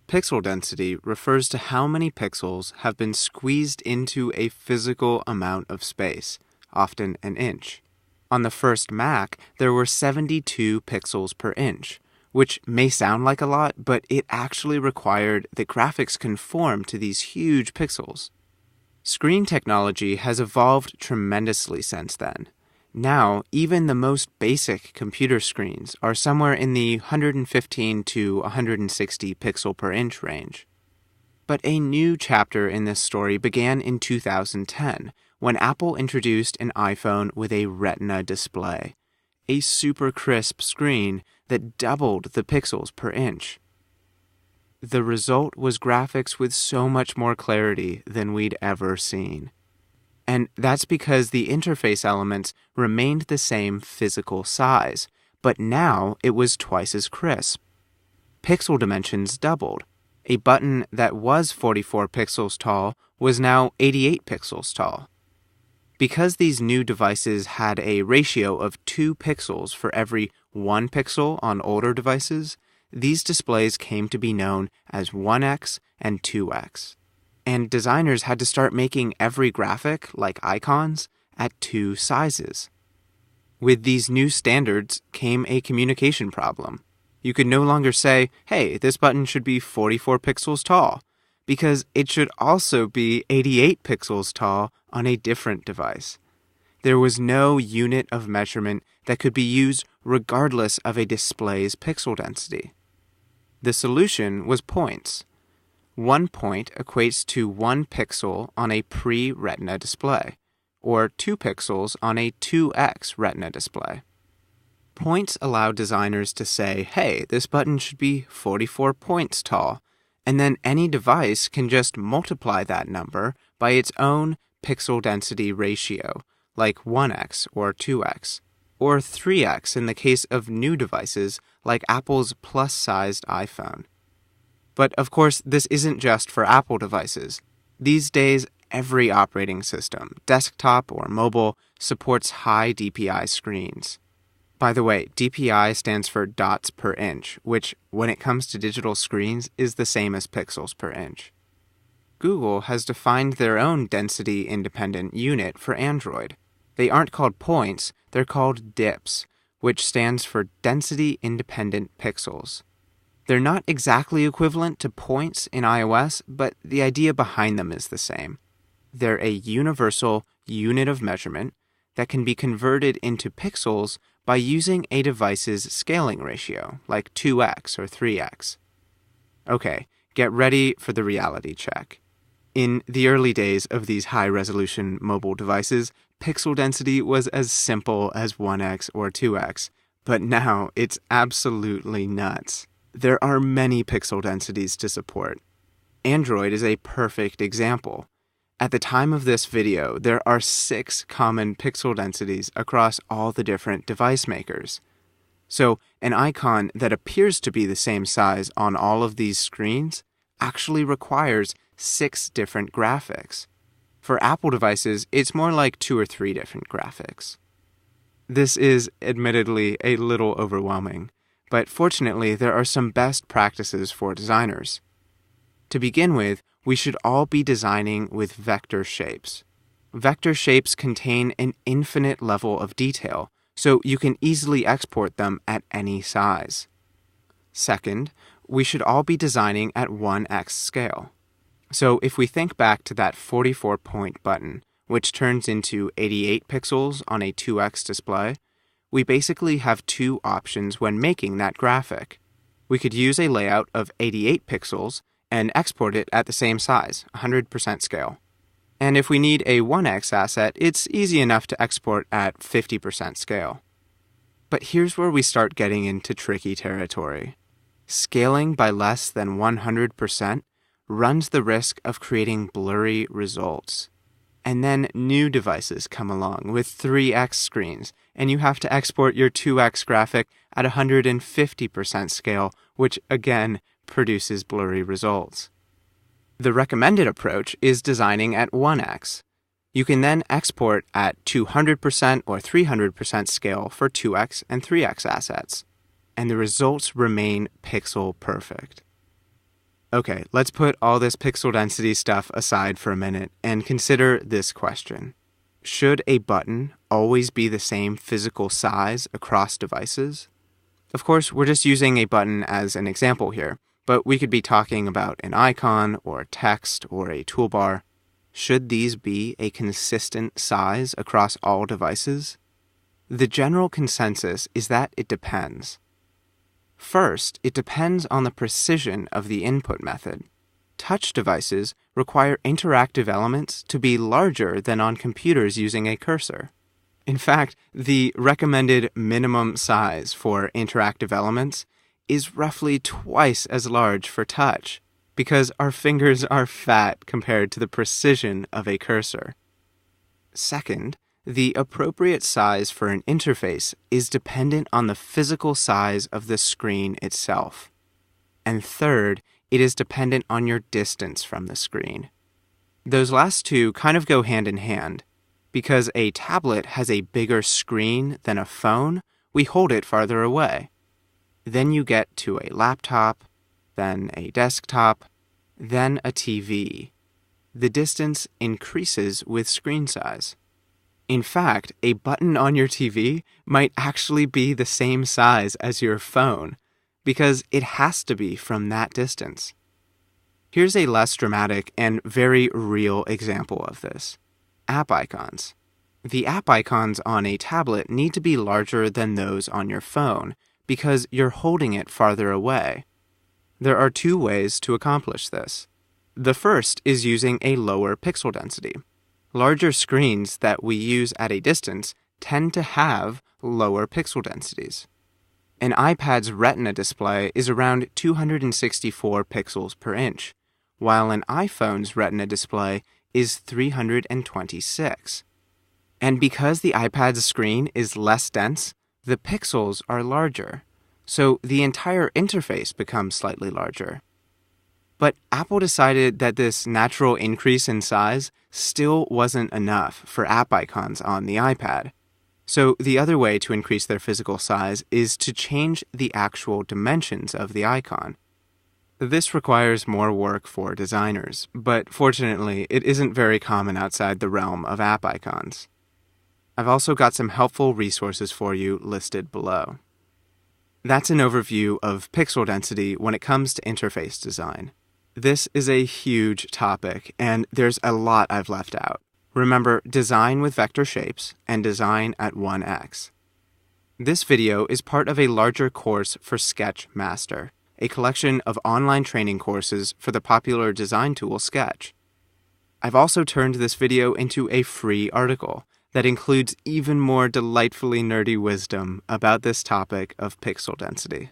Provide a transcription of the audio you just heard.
Pixel density refers to how many pixels have been squeezed into a physical amount of space, often an inch. On the first Mac, there were 72 pixels per inch, which may sound like a lot, but it actually required that graphics conform to these huge pixels. Screen technology has evolved tremendously since then. Now, even the most basic computer screens are somewhere in the 115 to 160 pixel per inch range. But a new chapter in this story began in 2010, when Apple introduced an iPhone with a Retina display, a super crisp screen that doubled the pixels per inch. The result was graphics with so much more clarity than we'd ever seen. And that's because the interface elements remained the same physical size, but now it was twice as crisp. Pixel dimensions doubled. A button that was 44 pixels tall was now 88 pixels tall. Because these new devices had a ratio of 2 pixels for every 1 pixel on older devices, these displays came to be known as 1x and 2x. And designers had to start making every graphic, like icons, at 2 sizes. With these new standards came a communication problem. You could no longer say, hey, this button should be 44 pixels tall, because it should also be 88 pixels tall on a different device. There was no unit of measurement that could be used regardless of a display's pixel density. The solution was points. 1 point equates to 1 pixel on a pre-Retina display, or 2 pixels on a 2x Retina display. Points allow designers to say, hey, this button should be 44 points tall, and then any device can just multiply that number by its own pixel density ratio, like 1x or 2x, or 3x in the case of new devices like Apple's plus-sized iPhone. But of course, this isn't just for Apple devices. These days, every operating system, desktop or mobile, supports high DPI screens. By the way, DPI stands for dots per inch, which, when it comes to digital screens, is the same as pixels per inch. Google has defined their own density-independent unit for Android. They aren't called points, they're called DIPs, which stands for density-independent pixels. They're not exactly equivalent to points in iOS, but the idea behind them is the same. They're a universal unit of measurement that can be converted into pixels by using a device's scaling ratio, like 2x or 3x. Okay, get ready for the reality check. In the early days of these high-resolution mobile devices, pixel density was as simple as 1x or 2x, but now it's absolutely nuts. There are many pixel densities to support. Android is a perfect example. At the time of this video, there are 6 common pixel densities across all the different device makers. So, an icon that appears to be the same size on all of these screens actually requires 6 different graphics. For Apple devices, it's more like 2 or 3 different graphics. This is admittedly a little overwhelming, but fortunately there are some best practices for designers. To begin with, we should all be designing with vector shapes. Vector shapes contain an infinite level of detail, so you can easily export them at any size. Second, we should all be designing at 1x scale. So if we think back to that 44-point button, which turns into 88 pixels on a 2x display, we basically have 2 options when making that graphic. We could use a layout of 88 pixels and export it at the same size, 100% scale. And if we need a 1x asset, it's easy enough to export at 50% scale. But here's where we start getting into tricky territory. Scaling by less than 100% runs the risk of creating blurry results. And then new devices come along with 3x screens, and you have to export your 2x graphic at 150% scale, which again produces blurry results. The recommended approach is designing at 1x. You can then export at 200% or 300% scale for 2x and 3x assets, and the results remain pixel perfect. Okay, let's put all this pixel density stuff aside for a minute and consider this question. Should a button always be the same physical size across devices? Of course, we're just using a button as an example here, but we could be talking about an icon or text or a toolbar. Should these be a consistent size across all devices? The general consensus is that it depends. First, it depends on the precision of the input method. Touch devices require interactive elements to be larger than on computers using a cursor. In fact, the recommended minimum size for interactive elements is roughly twice as large for touch, because our fingers are fat compared to the precision of a cursor. Second, the appropriate size for an interface is dependent on the physical size of the screen itself. And third, it is dependent on your distance from the screen. Those last two kind of go hand in hand. Because a tablet has a bigger screen than a phone, we hold it farther away. Then you get to a laptop, then a desktop, then a TV. The distance increases with screen size. In fact, a button on your TV might actually be the same size as your phone, because it has to be from that distance. Here's a less dramatic and very real example of this. App icons. The app icons on a tablet need to be larger than those on your phone because you're holding it farther away. There are two ways to accomplish this. The first is using a lower pixel density. Larger screens that we use at a distance tend to have lower pixel densities. An iPad's Retina display is around 264 pixels per inch, while an iPhone's Retina display is 326. And because the iPad's screen is less dense, the pixels are larger, so the entire interface becomes slightly larger. But Apple decided that this natural increase in size still wasn't enough for app icons on the iPad. So the other way to increase their physical size is to change the actual dimensions of the icon. This requires more work for designers, but fortunately, it isn't very common outside the realm of app icons. I've also got some helpful resources for you listed below. That's an overview of pixel density when it comes to interface design. This is a huge topic, and there's a lot I've left out. Remember, design with vector shapes and design at 1x. This video is part of a larger course for Sketch Master, a collection of online training courses for the popular design tool Sketch. I've also turned this video into a free article that includes even more delightfully nerdy wisdom about this topic of pixel density.